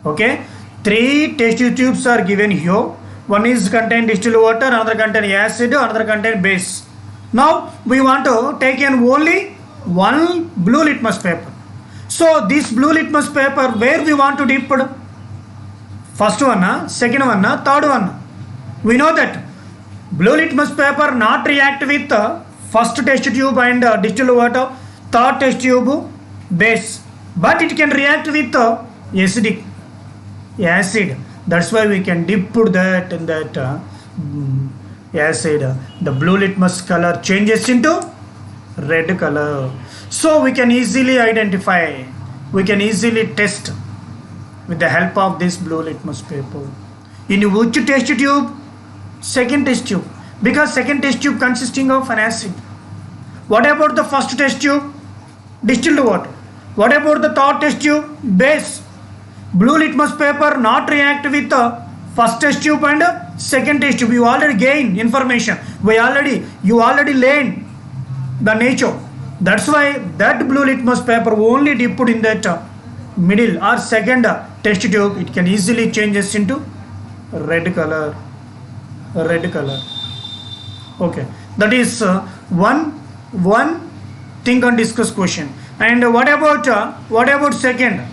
Okay, 3 test tubes are given here. One is contain distilled water, another contain acid, another contain base. Now we want to take in only one blue litmus paper. So this blue litmus paper, where we want to dip? First one, second one, third one. We know that blue litmus paper not react with first test tube and distilled water, third test tube base, but it can react with acidic acid. That's why we can dip that in that acid. The blue litmus color changes into red color. So we can easily identify, we can easily test with the help of this blue litmus paper. In which test tube? Second test tube, because second test tube consisting of an acid. What about the first test tube? Distilled water. What about the third test tube? Base. Blue litmus paper not react with the first test tube and second test tube. You already gain information. You already learned the nature. That's why that blue litmus paper only dipped in that middle or second test tube, it can easily changes into red color. Okay, that is one think and discuss question. And what about second?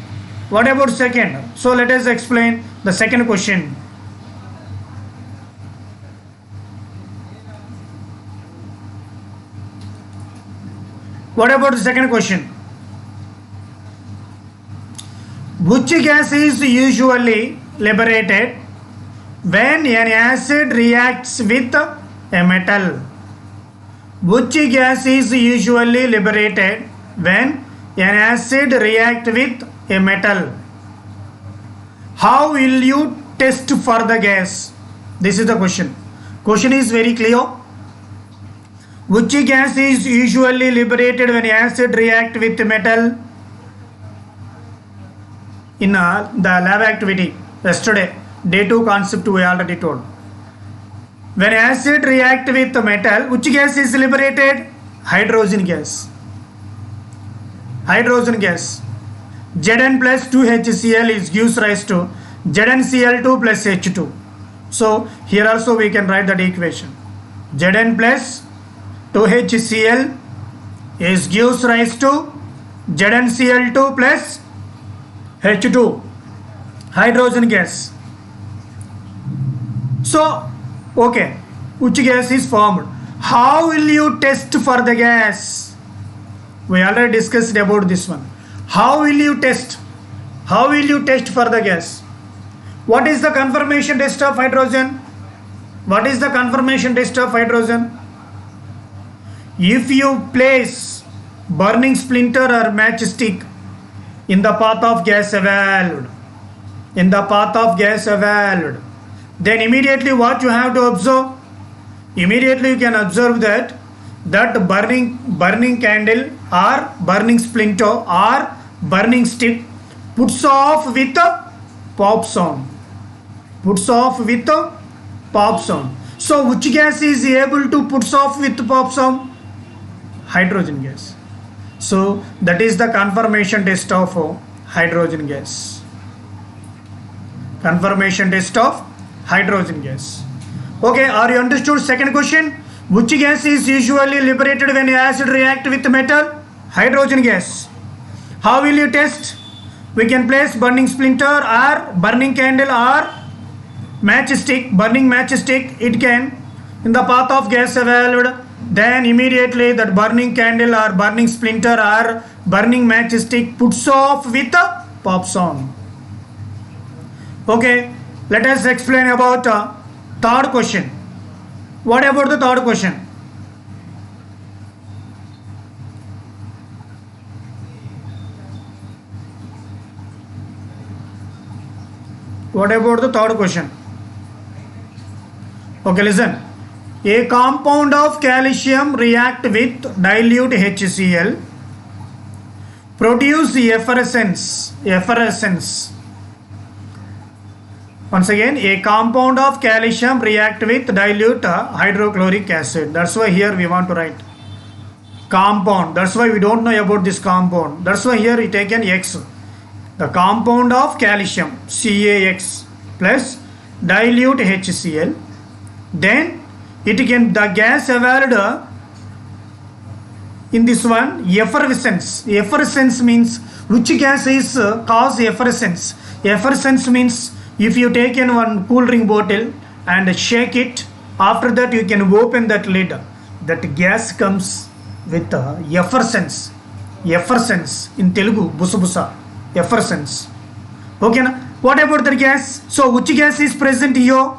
So let us explain the second question. What about the second question? Which gas is usually liberated when an acid reacts with a metal? Which gas is usually liberated when an acid reacts with a metal? How will you test for the gas? This is the question. Question is very clear. Which gas is usually liberated when acid react with metal? In the lab activity yesterday, day 2 concept we already told. When acid react with metal, which gas is liberated? Hydrogen gas. Zn plus 2HCl gives rise to ZnCl2 plus H2. So here also we can write that equation. Zn plus 2HCl gives rise to ZnCl2 plus H2, hydrogen gas. So okay, which gas is formed? How will you test for the gas? We already discussed about this one. How will you test for the gas? What is the conformation test of hydrogen? If you place burning splinter or matchstick in the path of gas evolved, then immediately what you have to observe? Immediately you can observe that burning candle or burning splinter or burning stick puts off with a pop sound. So which gas is able to puts off with pop sound? Hydrogen gas. So that is the conformation test of hydrogen gas. Okay, are you understood? Second question. Which gas is usually liberated when acid react with metal? Hydrogen gas. How will you test? We can place burning splinter or burning candle or matchstick, burning matchstick. It can in the path of gas evolved, then immediately that burning candle or burning splinter or burning matchstick puts off with a pop sound. Okay, let us explain about third question. What about the third question? What about the third question? Okay, listen. A compound of calcium react with dilute HCl, produce effervescence. Once again, a compound of calcium react with dilute hydrochloric acid. That's why here we want to write compound. That's why we don't know about this compound. That's why here we taken X. The compound of calcium CaX plus dilute HCl, then it can the gas evolved in this one effervescence. Effervescence means which gas is cause effervescence. Effervescence means if you take in one cool drink bottle and shake it, after that you can open that lid, that gas comes with effervescence. Effervescence in Telugu busa effervescence. Okay na? What about the gas? So which gas is present here?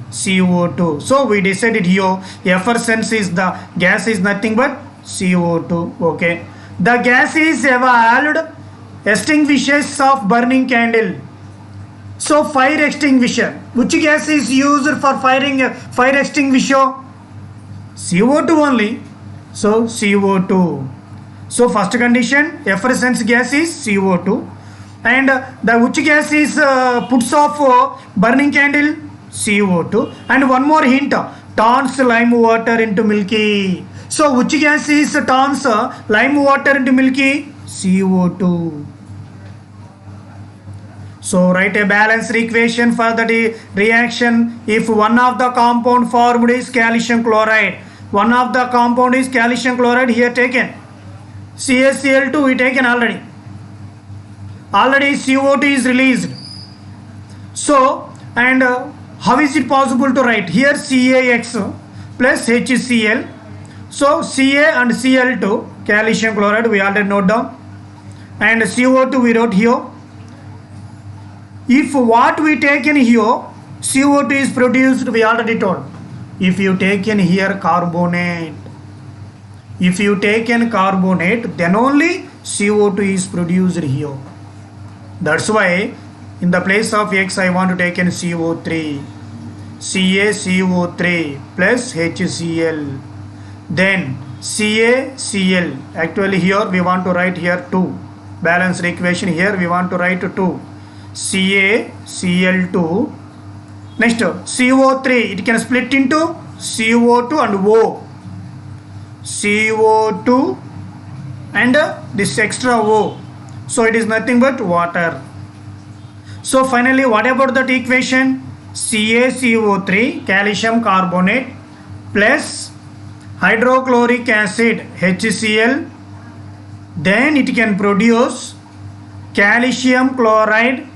CO2. So we decided here effervescence is the gas is nothing but CO2. Okay. The gas is evolved extinguishes of burning candle. So fire extinguisher. Which gas is used for firing a fire extinguisher? CO2 only. So CO2. So first condition effervescence gas is CO2. And the which gas is puts off burning candle? CO2. And one more hint, turns lime water into milky. So which gas is turns lime water into milky? CO2. So write a balanced equation for the reaction. If one of the compound formed is calcium chloride, one of the compound is calcium chloride here taken. CaCl2 we taken already. Already CO2 is released. So and how is it possible to write here CaX plus HCl? So Ca and Cl2 calcium chloride we already note down, and CO2 we wrote here. If what we take in here CO2 is produced, we already told. If you take in here carbonate, if you take in carbonate, then only CO2 is produced here. That's why in the place of X I want to take in CO3, CaCO3 plus HCl, then CaCl. Actually here we want to write here 2. Balanced equation here we want to write 2. CaCl2. Next CO3, it can split into CO2 and O. CO2 and this extra O. So it is nothing but water. So finally what about that equation? CaCO3 calcium carbonate plus hydrochloric acid HCl, then it can produce calcium chloride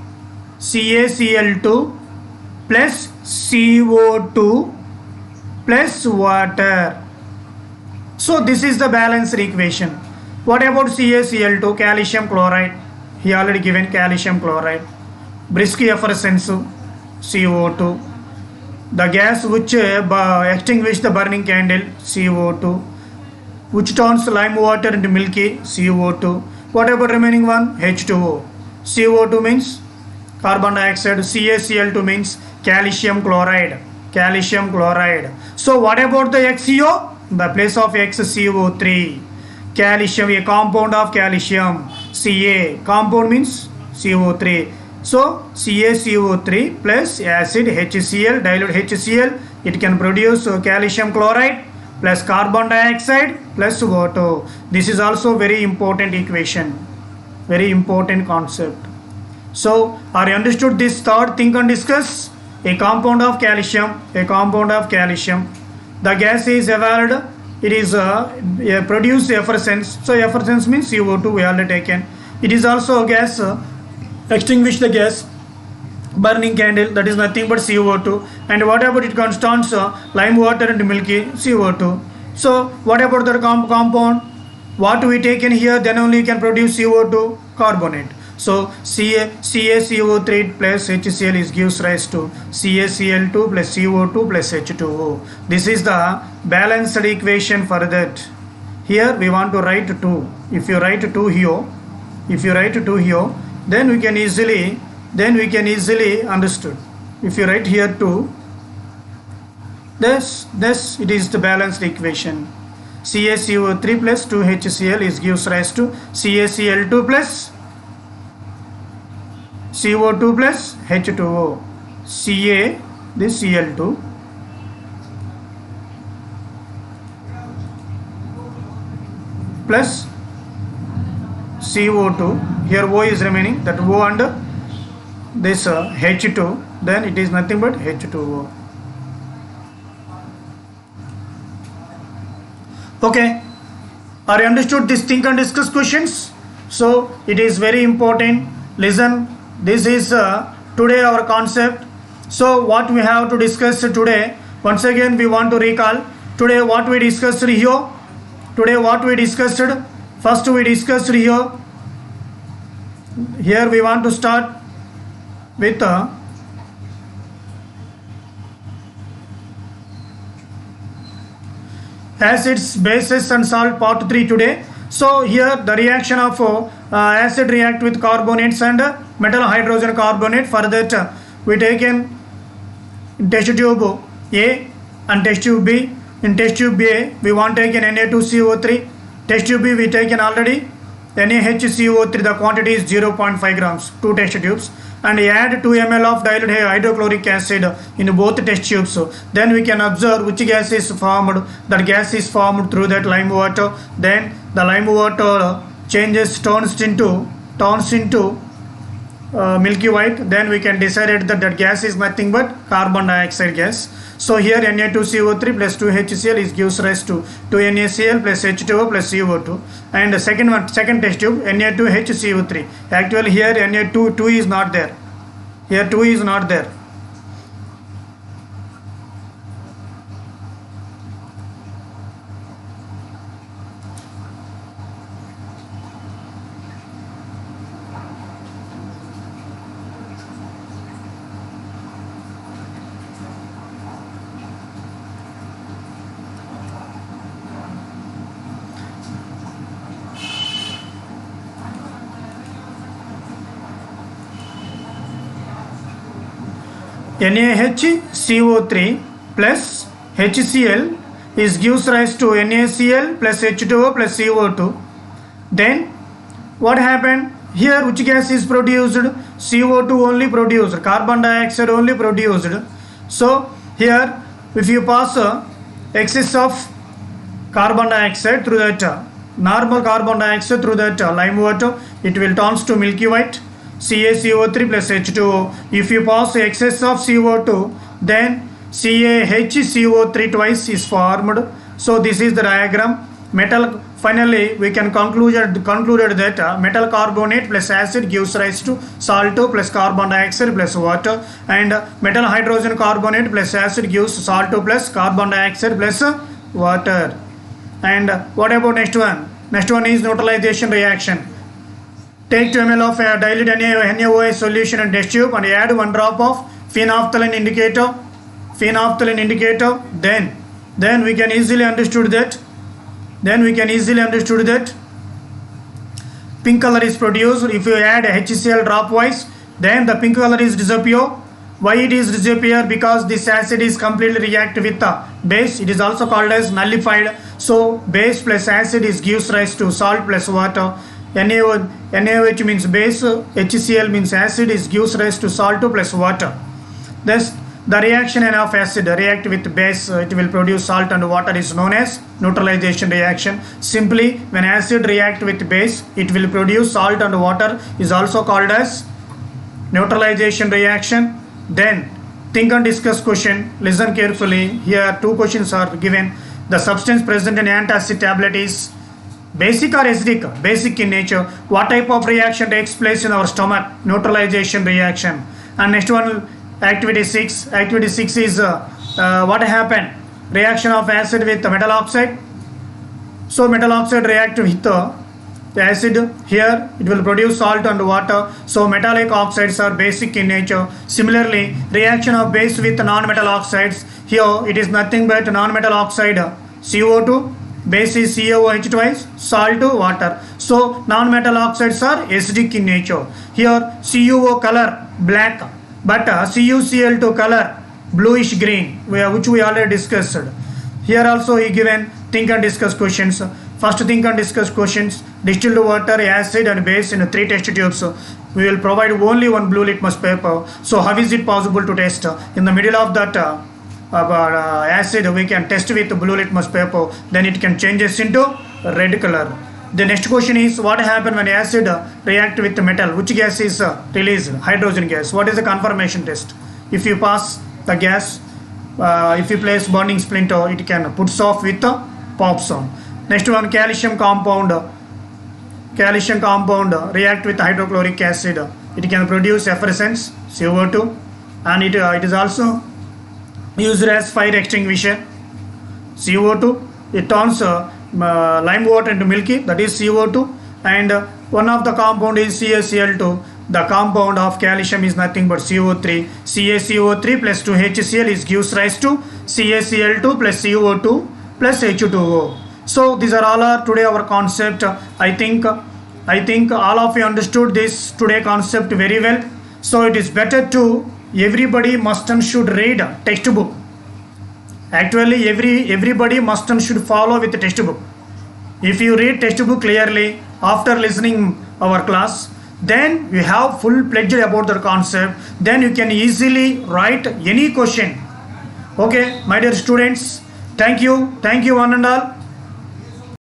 CaCl2 plus CO2 plus water. So this is the balanced equation. What about CaCl2 calcium chloride? He already given calcium chloride. Brisk effervescence CO2. The gas which extinguish the burning candle CO2, which turns lime water into milky CO2. What about remaining one? H2O. CO2 means carbon dioxide. CaCl2 means calcium chloride. Calcium chloride. So what about the XCO? The place of X CO3. Calcium, a compound of calcium. Ca. Compound means CO3. So CaCO3 plus acid HCl, dilute HCl, it can produce calcium chloride plus carbon dioxide plus water. This is also very important equation, very important concept. So are you understood this third? Think and discuss. A compound of calcium, a compound of calcium. The gas is evolved, it is produce effervescence. So effervescence means CO2 we already taken. It is also a gas extinguish the gas, burning candle, that is nothing but CO2. And what about it constants? Lime water and milky CO2. So what about the compound? What we take in here, then only can produce CO2 carbonate. So CaCO3 plus HCl is gives rise to CaCl2 plus CO2 plus H2O. This is the balanced equation for that. Here we want to write 2. If you write 2 here, then we can easily understood. If you write here 2, this it is the balanced equation. CaCO3 plus 2HCl is gives rise to CaCl2 plus CO2 plus H2O. Ca, this Cl2 plus CO2, here O is remaining, that O and this H2, then it is nothing but H2O. Okay, are you understood this think and discuss questions? So it is very important. Listen, this is today our concept. So what we have to discuss today, once again we want to recall today what we discussed here. Today what we discussed, first we discussed here we want to start with acids, bases and salt part 3 today. So here the reaction of acid react with carbonates and metal hydrogen carbonate. For that we taken test tube A and test tube B. In test tube A we want taken Na2CO3. Test tube B we taken already NaHCO3, the quantity is 0.5 grams, 2 test tubes, and add 2 ml of dilute hydrochloric acid in both test tubes. Then we can observe which gas is formed. That gas is formed through that lime water. Then the lime water turns into milky white. Then we can decide that gas is nothing but carbon dioxide gas. So here Na2CO3 plus 2HCl is gives rise to 2NaCl plus H2O plus CO2. And second test tube Na2HCO3. Actually here Na2 is not there. Here 2 is not there. NaHCO3 plus HCl is gives rise to NaCl plus H2O plus CO2. Then what happened? Here which gas is produced? CO2 only produced, carbon dioxide only produced. So here if you pass excess of carbon dioxide through that normal carbon dioxide through that lime water, it will turns to milky white. CaCO3 plus H2O. If you pass excess of CO2, then CaHCO3 twice is formed. So this is the diagram. Metal. Finally, we can concluded that metal carbonate plus acid gives rise to salt plus carbon dioxide plus water, and metal hydrogen carbonate plus acid gives salt plus carbon dioxide plus water. And what about next one? Next one is neutralization reaction. Take 2 ml of dilute NaOH solution in test tube and add 1 drop of phenolphthalein indicator. Then we can easily understood that. Pink color is produced. If you add HCl dropwise, then the pink color is disappear. Why it is disappear? Because this acid is completely react with the base. It is also called as nullified. So base plus acid is gives rise to salt plus water. NaOH means base, HCl means acid, is gives rise to salt plus water. Thus the reaction of acid react with base, it will produce salt and water, is known as neutralization reaction. Simply when acid react with base, it will produce salt and water, is also called as neutralization reaction. Then think and discuss question. Listen carefully. Here 2 questions are given. The substance present in antacid tablet is Basic or acidic? Basic in nature. What type of reaction takes place in our stomach? Neutralization reaction. And next one, activity 6. Activity 6 is what happened? Reaction of acid with metal oxide. So metal oxide react with the acid. Here it will produce salt and water. So metallic oxides are basic in nature. Similarly, reaction of base with non-metal oxides. Here it is nothing but non-metal oxide CO2. Base is CaOH twice, salt to water. So non-metal oxides are acidic in nature. Here CuO color black, but CuCl2 color bluish green, which we already discussed. Here also he given think and discuss questions. First think and discuss questions. Distilled water, acid and base in 3 test tubes. We will provide only one blue litmus paper. So how is it possible to test? In the middle of that acid we can test with blue litmus paper, then it can changes into red color. The next question is what happen when acid react with metal? Which gas is released? Hydrogen gas. What is the confirmation test? If you pass the gas, if you place burning splinter, it can puts off with a pop sound. Next one, calcium compound react with hydrochloric acid. It can produce effervescence CO2, and it is also used as fire extinguisher. CO2, it turns lime water into milky, that is CO2, and one of the compound is CaCl2. The compound of calcium is nothing but CO3. CaCO3 plus 2HCl is gives rise to CaCl2 plus CO2 plus H2O. So these are all today our concept. I think all of you understood this today concept very well. So it is better to everybody must and should read textbook. Actually everybody must and should follow with the textbook. If you read textbook clearly after listening our class, then you have full pledge about the concept, then you can easily write any question. Okay, my dear students, thank you one and all.